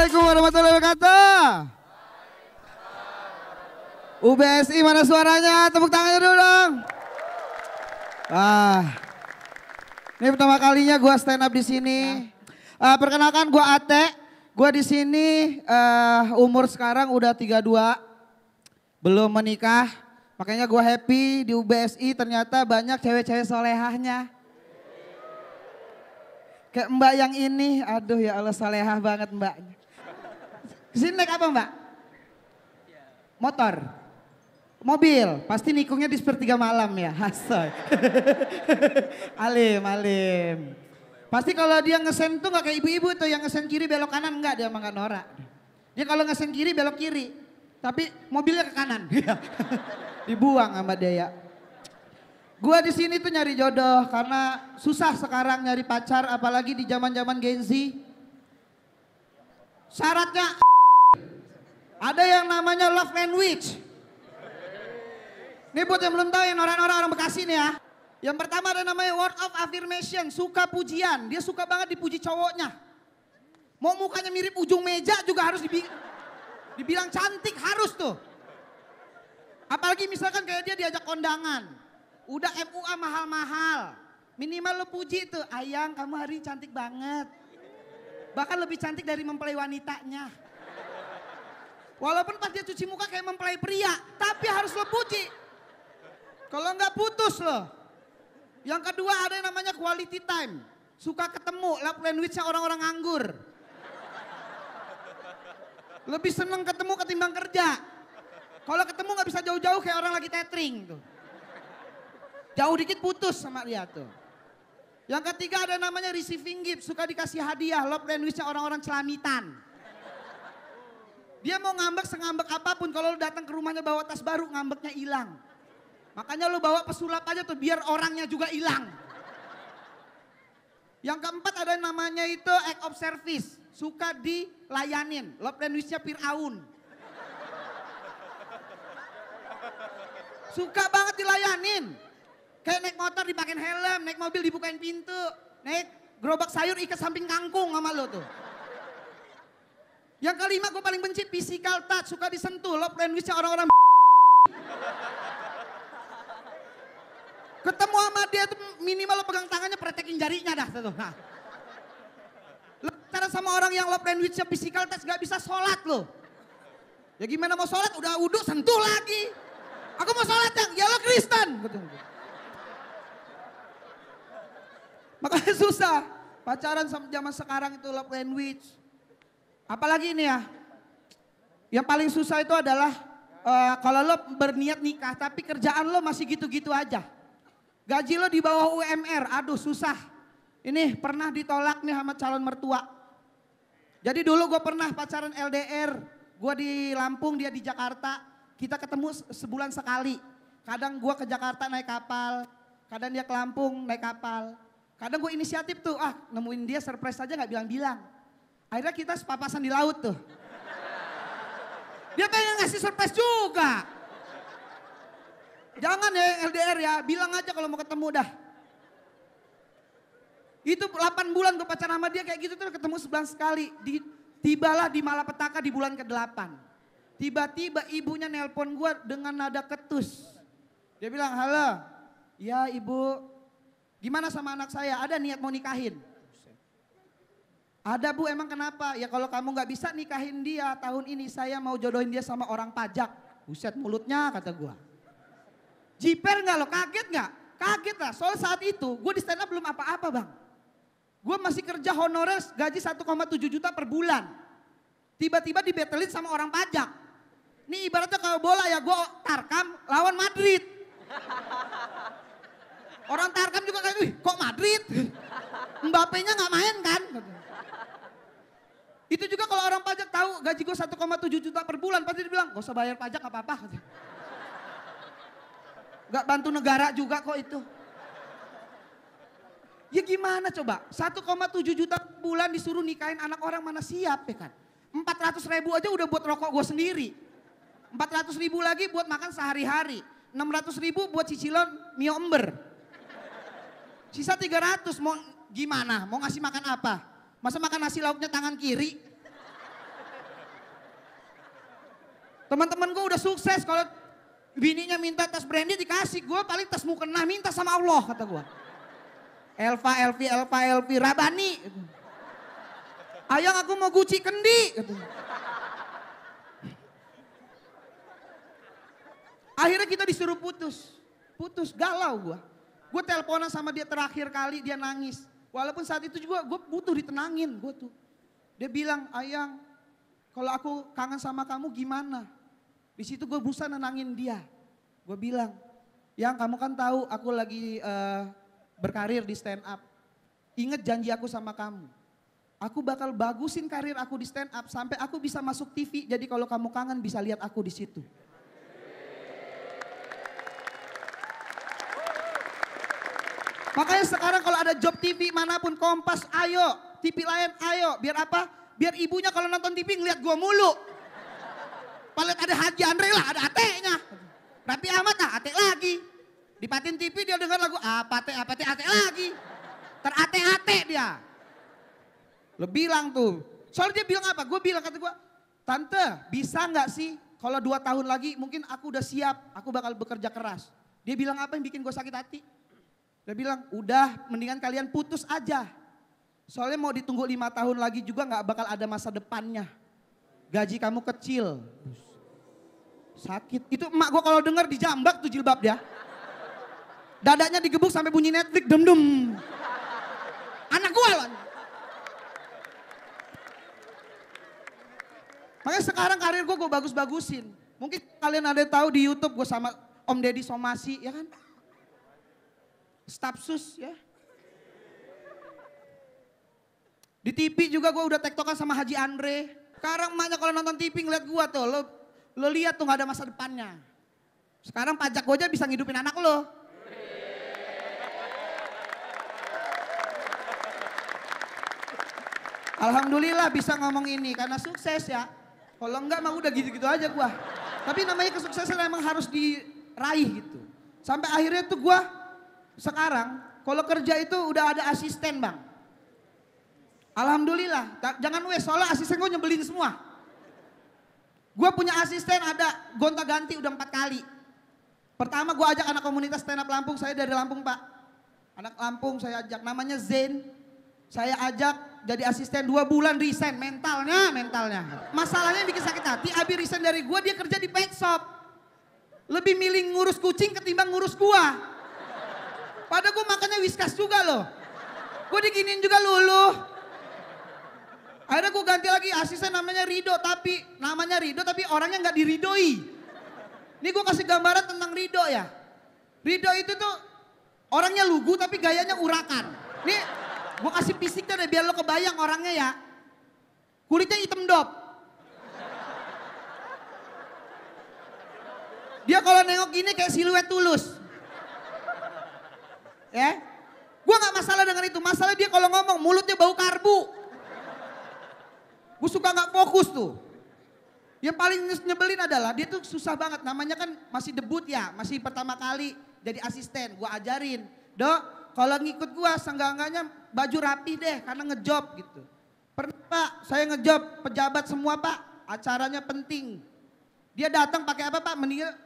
Assalamualaikum warahmatullahi wabarakatuh. UBSI mana suaranya? Tepuk tangannya dulu dong. Ini pertama kalinya gue stand up di sini. Perkenalkan gue Ate. Gue di sini umur sekarang udah 32, belum menikah. Makanya gue happy di UBSI ternyata banyak cewek-cewek solehahnya. Kayak mbak yang ini, aduh ya Allah solehah banget mbaknya. Kesini naik apa mbak? Motor? Mobil? Pasti nikungnya di sepertiga malam ya, hasoy. Alim. Pasti kalau dia ngesen tuh gak kayak ibu-ibu tuh yang ngesen kiri belok kanan, enggak, dia emang gak norak. Dia kalau ngesen kiri belok kiri, tapi mobilnya ke kanan. Dibuang sama dia ya. Gua di sini tuh nyari jodoh karena susah sekarang nyari pacar apalagi di zaman-zaman Gen Z. Syaratnya ada yang namanya love language. Ini buat yang belum tahu yang orang Bekasi nih ya. Yang pertama ada namanya word of affirmation, suka pujian. Dia suka banget dipuji cowoknya. Mau mukanya mirip ujung meja juga harus dibilang cantik, harus tuh. Apalagi misalkan kayak dia diajak kondangan. Udah MUA mahal-mahal. Minimal lo puji tuh, Ayang kamu hari ini cantik banget. Bahkan lebih cantik dari mempelai wanitanya. Walaupun pas dia cuci muka kayak mempelai pria, tapi harus lo puji. Kalau enggak putus lo. Yang kedua ada yang namanya quality time. Suka ketemu, love language-nya orang-orang nganggur. Lebih seneng ketemu ketimbang kerja. Kalau ketemu gak bisa jauh-jauh kayak orang lagi tethering tuh. Jauh dikit putus sama dia tuh. Yang ketiga ada namanya receiving gift, suka dikasih hadiah, love language-nya orang-orang celamitan. Dia mau ngambek sengambek apapun, kalau lu datang ke rumahnya bawa tas baru ngambeknya hilang. Makanya lu bawa pesulap aja tuh biar orangnya juga hilang. Yang keempat ada namanya itu act of service, suka dilayanin, love language-nya Fir'aun. Suka banget dilayanin. Kayak naik motor dipakein helm, naik mobil dibukain pintu, naik gerobak sayur ikat samping kangkung sama lo tuh. Yang kelima gue paling benci physical touch, suka disentuh, love language-nya orang-orang ketemu sama dia tuh minimal lo pegang tangannya pretekin jarinya dah tuh. Nah. Lo cara sama orang yang love language-nya physical touch gak bisa sholat lo. Ya gimana mau sholat udah wudhu sentuh lagi. Aku mau sholat ya lo Kristen. Makanya susah pacaran sama zaman sekarang itu love language. Apalagi ini ya, yang paling susah itu adalah kalau lo berniat nikah tapi kerjaan lo masih gitu-gitu aja. Gaji lo di bawah UMR, aduh susah. Ini pernah ditolak nih sama calon mertua. Jadi dulu gue pernah pacaran LDR, gue di Lampung dia di Jakarta. Kita ketemu sebulan sekali. Kadang gue ke Jakarta naik kapal, kadang dia ke Lampung naik kapal. Kadang gue inisiatif tuh, nemuin dia surprise aja gak bilang-bilang. Akhirnya kita sepapasan di laut tuh. Dia pengen ngasih surprise juga. Jangan ya LDR ya, bilang aja kalau mau ketemu dah. Itu 8 bulan gue pacaran sama dia kayak gitu tuh ketemu sebulan sekali. Tibalah di Malapetaka di bulan ke-8. Tiba-tiba ibunya nelpon gue dengan nada ketus. Dia bilang, halo, ya ibu, gimana sama anak saya? Ada niat mau nikahin? Ada bu, emang kenapa? Ya kalau kamu gak bisa nikahin dia tahun ini saya mau jodohin dia sama orang pajak. Buset mulutnya kata gue. Jiper gak lo, kaget gak? Kaget lah, soal saat itu gue di stand up belum apa-apa bang. Gue masih kerja honorer gaji 1,7 juta per bulan. Tiba-tiba dibetelin sama orang pajak. Ini ibaratnya kalau bola ya gue Tarkam lawan Madrid. Orang Tarkam juga kayak, wih kok Madrid? Mbappe-nya gak main kan? Itu juga kalau orang pajak tahu gaji gue 1,7 juta per bulan pasti dibilang gak usah bayar pajak apa-apa. Gak bantu negara juga kok itu. Ya gimana coba 1,7 juta per bulan disuruh nikahin anak orang mana siap ya kan. 400.000 aja udah buat rokok gue sendiri. 400.000 lagi buat makan sehari-hari. 600.000 buat cicilan mie ember. Sisa 300 mau gimana? Mau ngasih makan apa? Masa makan nasi lauknya tangan kiri? Teman-teman gue udah sukses, kalau bininya minta tas branded dikasih, gue paling tas mukena minta sama Allah kata gue. Elva, Rabani. Ayang aku mau Gucci kendi. Akhirnya kita disuruh putus galau gue. Gue teleponan sama dia terakhir kali dia nangis. Walaupun saat itu juga gue butuh ditenangin gue tuh. Dia bilang, Ayang kalau aku kangen sama kamu gimana? Di situ gue berusaha nenangin dia. Gue bilang, Yang kamu kan tahu aku lagi berkarir di stand up. Ingat janji aku sama kamu. Aku bakal bagusin karir aku di stand up sampai aku bisa masuk TV. Jadi kalau kamu kangen bisa lihat aku di situ. Makanya sekarang kalau ada job TV manapun, Kompas ayo, TV lain ayo. Biar apa? Biar ibunya kalau nonton TV ngeliat gua mulu. Paling ada Haji Andre lah, ada ate-nya. Rapi amat nah, ate lagi. Dipatin TV dia dengar lagu ate lagi. Terate-ate dia. Lo bilang tuh. Soalnya dia bilang apa? Gue bilang, kata gue, Tante bisa gak sih kalau 2 tahun lagi mungkin aku udah siap, aku bakal bekerja keras. Dia bilang apa yang bikin gue sakit hati? Dia bilang, udah mendingan kalian putus aja. Soalnya mau ditunggu 5 tahun lagi juga gak bakal ada masa depannya. Gaji kamu kecil. Sakit. Itu emak gue kalau denger dijambak tuh jilbab dia. Dadanya digebuk sampai bunyi Netflix, dem-dem. Anak gue loh. Makanya sekarang karir gue bagus-bagusin. Mungkin kalian ada tahu di YouTube gue sama Om Deddy Somasi, ya kan? Stafsus ya. Di TV juga gue udah tektokan sama Haji Andre. Sekarang emaknya kalau nonton TV ngeliat gue tuh, lo lihat tuh gak ada masa depannya. Sekarang pajak gue aja bisa ngidupin anak lo. Alhamdulillah bisa ngomong ini karena sukses ya. Kalau enggak mah udah gitu-gitu aja gue. Tapi namanya kesuksesan emang harus diraih gitu. Sampai akhirnya tuh gue sekarang kalau kerja itu udah ada asisten bang. Alhamdulillah, jangan soalnya asisten gue nyebelin semua. Gue punya asisten ada gonta-ganti udah 4 kali. Pertama gue ajak anak komunitas stand up Lampung, saya dari Lampung pak. Anak Lampung saya ajak, namanya Zain. Saya ajak jadi asisten 2 bulan resign, mentalnya. Masalahnya yang bikin sakit hati, abis resign dari gue dia kerja di pet shop. Lebih milih ngurus kucing ketimbang ngurus gue. Padahal gue makannya Whiskas juga loh. Gue diginiin juga luluh. Akhirnya gue ganti lagi asisten namanya Rido tapi orangnya nggak diridoi. Ini gue kasih gambaran tentang Rido ya. Rido itu tuh orangnya lugu tapi gayanya urakan. Nih gue kasih fisiknya deh biar lo kebayang orangnya ya. Kulitnya hitam dop. Dia kalau nengok gini kayak siluet Tulus. Ya, gue nggak masalah dengan itu. Masalah dia kalau ngomong mulutnya bau karbu. Gue suka nggak fokus tuh. Yang paling nyebelin adalah dia tuh susah banget. Namanya kan masih debut ya, masih pertama kali jadi asisten. Gue ajarin, Dok, kalau ngikut gue seenggak-enggaknya baju rapi deh karena ngejob gitu. Pernah Pak, saya ngejob pejabat semua Pak, acaranya penting. Dia datang pakai apa Pak?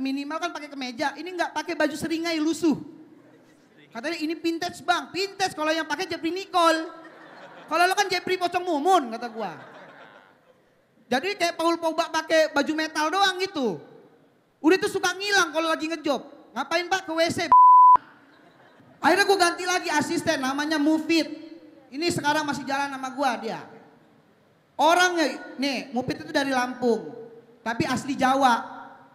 Minimal kan pakai kemeja. Ini nggak pakai baju seringai lusuh. Katanya ini vintage bang, vintage kalau yang pakai Jeffrey Nicole. Kalau lo kan Jeffrey Pocong Mumun kata gua. Jadi kayak Paul Pogba pakai baju metal doang gitu. Udah tuh suka ngilang kalau lagi ngejob. Ngapain Pak ke WC? Akhirnya gua ganti lagi asisten namanya Mufid. Ini sekarang masih jalan sama gua dia. Orangnya nih Mufid itu dari Lampung. Tapi asli Jawa.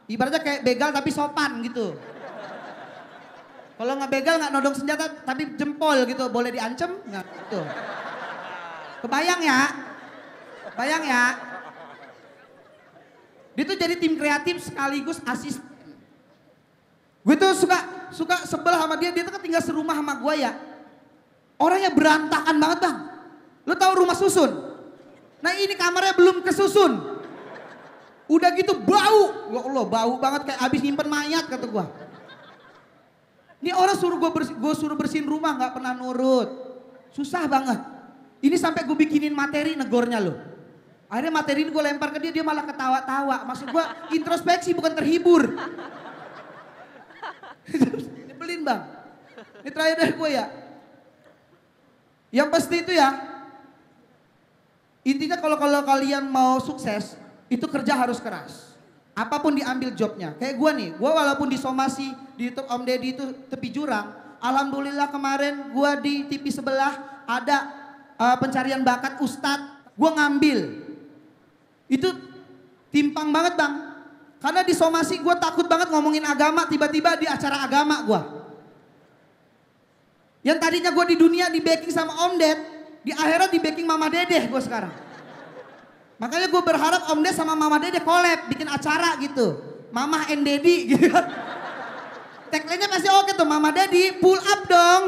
Ibaratnya kayak begal tapi sopan gitu. Kalau nggak begal nggak nodong senjata tapi jempol gitu boleh diancem nggak gitu. Kebayang ya? Bayang ya? Dia tuh jadi tim kreatif sekaligus asisten. Gue tuh suka sebel sama dia tuh kan tinggal serumah sama gue ya. Orangnya berantakan banget bang. Lo tahu rumah susun? Nah ini kamarnya belum kesusun. Udah gitu bau. Ya Allah bau banget kayak abis nyimpen mayat kata gue. Ini orang suruh gue suruh bersihin rumah nggak pernah nurut. Susah banget. Ini sampai gue bikinin materi negornya loh. Akhirnya materi ini gue lempar ke dia, dia malah ketawa-tawa. Maksud gue introspeksi bukan terhibur. Nyebelin bang. Ini terakhir dari gue ya. Yang pasti itu ya, intinya kalau kalian mau sukses, itu kerja harus keras. Apapun diambil jobnya. Kayak gue nih, gue walaupun disomasi di YouTube Om Deddy itu tepi jurang. Alhamdulillah kemarin gue di TV sebelah ada pencarian bakat Ustadz. Gue ngambil. Itu timpang banget bang. Karena di somasi gue takut banget ngomongin agama, tiba-tiba di acara agama gue. Yang tadinya gue di dunia di backing sama Om Ded, di akhirat di backing Mama Dedeh gue sekarang. Makanya gue berharap Om Ded sama Mama Dedeh collab, bikin acara gitu. Mama and Deddy gitu. Tagline-nya pasti oke tuh, Mama Deddy pull up dong.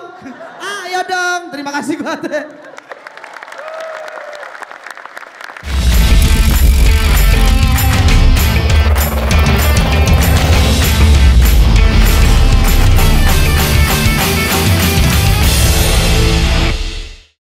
Ayo dong, terima kasih gue.